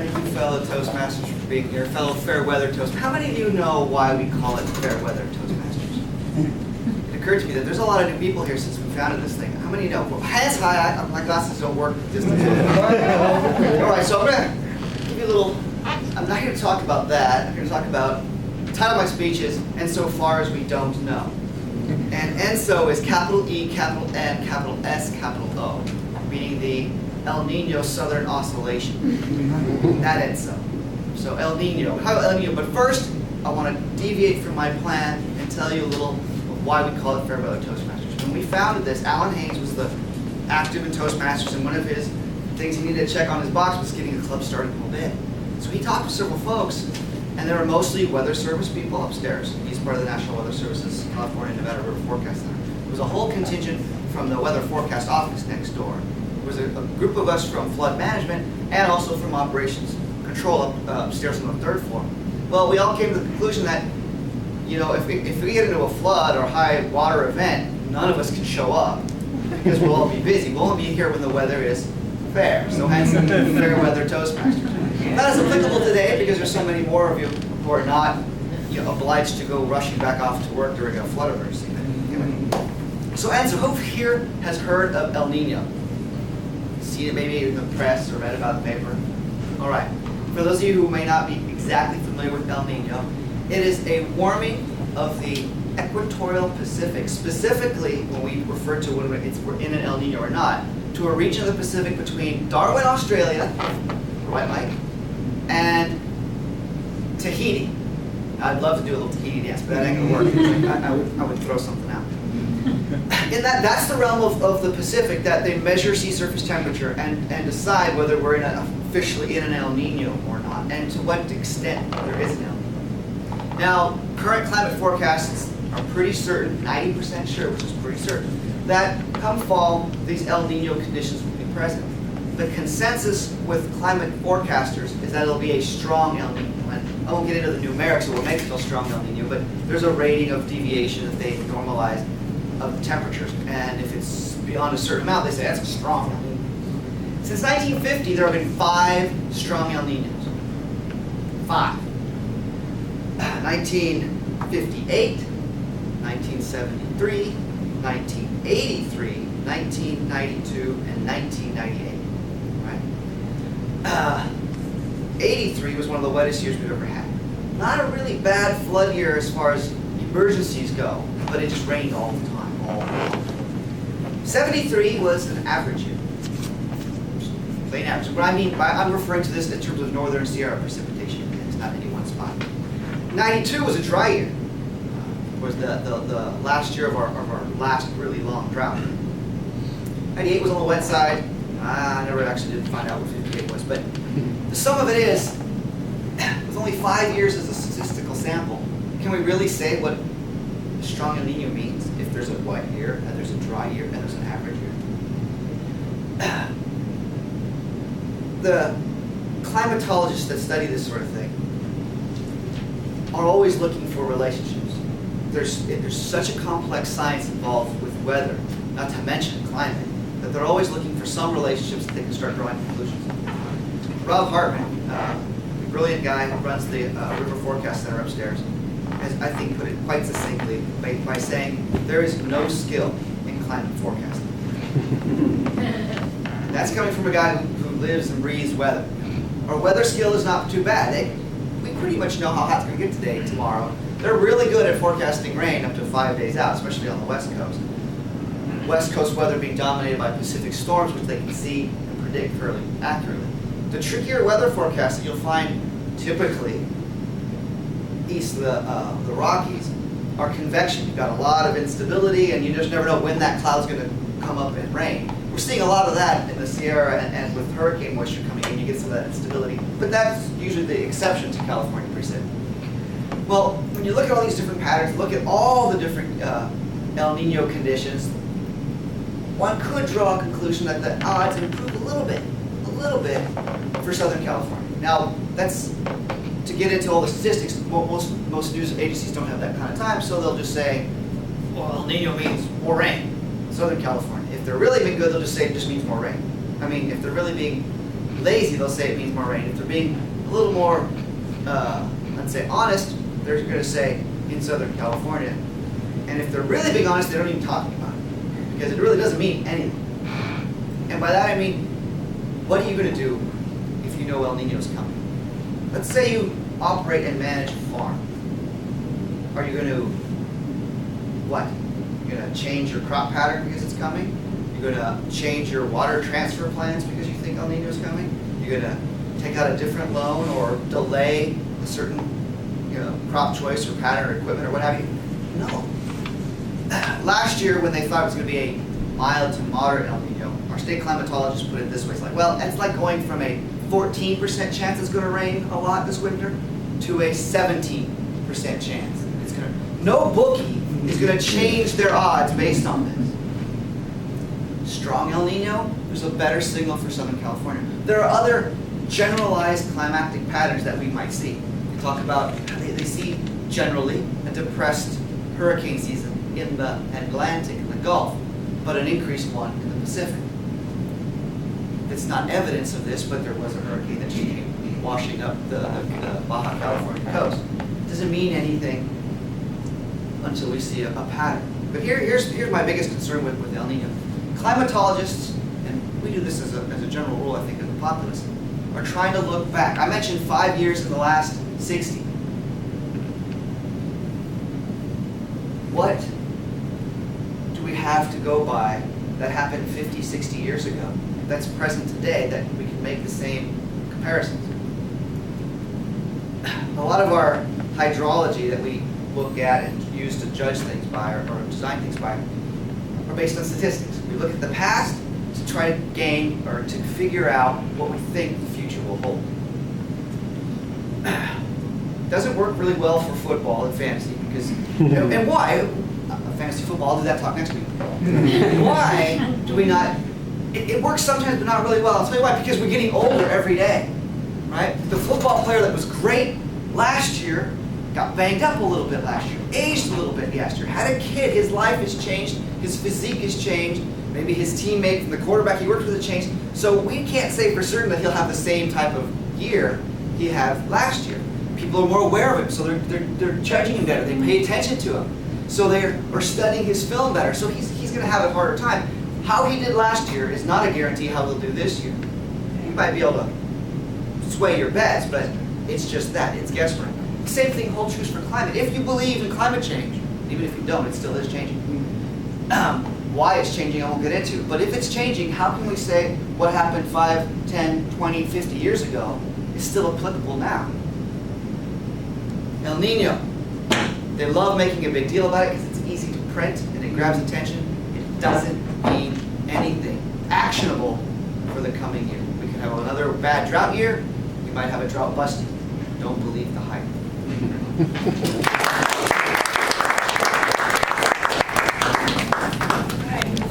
Thank you, fellow Toastmasters, for being here. Fellow fair weather Toastmasters. How many of you know why we call it fair weather Toastmasters? It occurred to me that there's a lot of new people here since we founded this thing. How many know? Well, hands high. My glasses don't work. Just all right, so I'm going to give you a little. I'm not here to talk about that. I'm here to talk about the title of my speech is "And So Far As We Don't Know." And ENSO is capital E, capital N, capital S, capital O, meaning the El Nino Southern Oscillation. That ENSO. So El Nino. How El Nino? But first, I want to deviate from my plan and tell you a little of why we call it Fair Weather Toastmasters. When we founded this, Alan Haynes was the active in Toastmasters, and one of his things he needed to check on his box was getting the club started a little bit. So he talked to several folks, and there were mostly weather service people upstairs. He's part of the National Weather Service's California Nevada River Forecast Center. There was a whole contingent from the Weather Forecast Office next door. There was a group of us from flood management and also from operations control upstairs on the third floor. Well, we all came to the conclusion that, you know, if we get into a flood or high water event, none of us can show up because we'll all be busy. We'll only be here when the weather is fair. So hence Fair Weather Toastmasters. Not as applicable today because there's so many more of you who are not, you know, obliged to go rushing back off to work during a flood emergency. Anyway. So who here has heard of El Nino? Seen it maybe in the press or read about the paper? All right. For those of you who may not be exactly familiar with El Nino, it is a warming of the equatorial Pacific, specifically when we refer to whether we're in an El Nino or not, to a region of the Pacific between Darwin, Australia, right, Mike, and Tahiti. I'd love to do a little Tahiti dance, but that ain't gonna work. I would throw something out. In that's the realm of the Pacific that they measure sea surface temperature and decide whether we're officially in an El Nino or not, and to what extent there is an El Nino. Now, current climate forecasts are pretty certain, 90% sure, which is pretty certain, that come fall, these El Nino conditions will be present. The consensus with climate forecasters is that it'll be a strong El Nino. And I won't get into the numerics of what makes it a strong El Nino, but there's a rating of deviation that they normalize of the temperatures. And if it's beyond a certain amount, they say that's a strong El Nino. Since 1950, there have been 5 strong El Ninos. 5. 1958, 1973, 1983, 1992, and 1998. 83 was one of the wettest years we've ever had. Not a really bad flood year as far as emergencies go, but it just rained all the time, all the time. 73 was an average year. Plain average. What I mean by, I'm referring to this in terms of northern Sierra precipitation. It's not any one spot. 92 was a dry year. It was the last year of our last really long drought. 98 was on the wet side. I never actually did find out what 58 was, but the sum of it is, with only 5 years as a statistical sample, can we really say what a strong El Nino means if there's a wet year, and there's a dry year, and there's an average year? The climatologists that study this sort of thing are always looking for relationships. There's such a complex science involved with weather, not to mention climate, that they're always looking for some relationships that they can start drawing conclusions. Rob Hartman, a brilliant guy who runs the River Forecast Center upstairs, has, I think, put it quite succinctly by saying there is no skill in climate forecasting. That's coming from a guy who lives and breathes weather. Our weather skill is not too bad. We pretty much know how hot it's going to get today, tomorrow. They're really good at forecasting rain up to 5 days out, especially on the West Coast. West Coast weather being dominated by Pacific storms, which they can see and predict fairly accurately. The trickier weather forecasts that you'll find typically east of the Rockies are convection. You've got a lot of instability, and you just never know when that cloud's going to come up and rain. We're seeing a lot of that in the Sierra, and with hurricane moisture coming in, you get some of that instability. But that's usually the exception to California precip. Well, when you look at all these different patterns, look at all the different El Nino conditions, one could draw a conclusion that the odds improve a little bit for Southern California. Now, that's to get into all the statistics. Most news agencies don't have that kind of time, so they'll just say, well, El Nino means more rain in Southern California. If they're really being good, they'll just say it just means more rain. I mean, if they're really being lazy, they'll say it means more rain. If they're being a little more, let's say, honest, they're going to say in Southern California. And if they're really being honest, they don't even talk about it, because it really doesn't mean anything. And by that I mean, what are you going to do if you know El Nino's coming? Let's say you operate and manage a farm. Are you going to, what? You're going to change your crop pattern because it's coming? You're going to change your water transfer plans because you think El Nino's coming? You're going to take out a different loan or delay a certain crop choice or pattern or equipment or what have you? No. Last year, when they thought it was going to be a mild to moderate El Nino, our state climatologists put it this way. It's like, well, it's like going from a 14% chance it's going to rain a lot this winter to a 17% chance. It's going to. No bookie is going to change their odds based on this. Strong El Nino, there's a better signal for Southern California. There are other generalized climatic patterns that we might see. We talk about they see generally a depressed hurricane season in the Atlantic and the Gulf, but an increased one in the Pacific. It's not evidence of this, but there was a hurricane that came washing up the Baja California coast. It doesn't mean anything until we see a pattern. But here's my biggest concern with El Nino. Climatologists, and we do this as a general rule, I think, in the populace, are trying to look back. I mentioned 5 years in the last 60. What do we have to go by that happened 50, 60 years ago that's present today that we can make the same comparisons? A lot of our hydrology that we look at and use to judge things by or design things by are based on statistics. We look at the past to try to gain or to figure out what we think the future will hold. Doesn't work really well for football and fantasy because, and why? Fantasy football, I'll do that talk next week. Why do we not, it works sometimes but not really well. I'll tell you why, because we're getting older every day, right? The football player that was great last year got banged up a little bit last year, aged a little bit last year, had a kid, his life has changed, his physique has changed, maybe his teammate and the quarterback he worked with has changed. So we can't say for certain that he'll have the same type of year he had last year. People are more aware of him, so they're judging him better, they pay attention to him. So they're studying his film better, so he's going to have a harder time. How he did last year is not a guarantee how he'll do this year. You might be able to sway your bets, but it's just that, it's guesswork. Same thing holds true for climate. If you believe in climate change, even if you don't, it still is changing. Why it's changing, I won't get into. But if it's changing, how can we say what happened 5, 10, 20, 50 years ago is still applicable now? El Nino. They love making a big deal about it because it's easy to print and it grabs attention. It doesn't mean anything actionable for the coming year. We can have another bad drought year. We might have a drought busting. Don't believe the hype.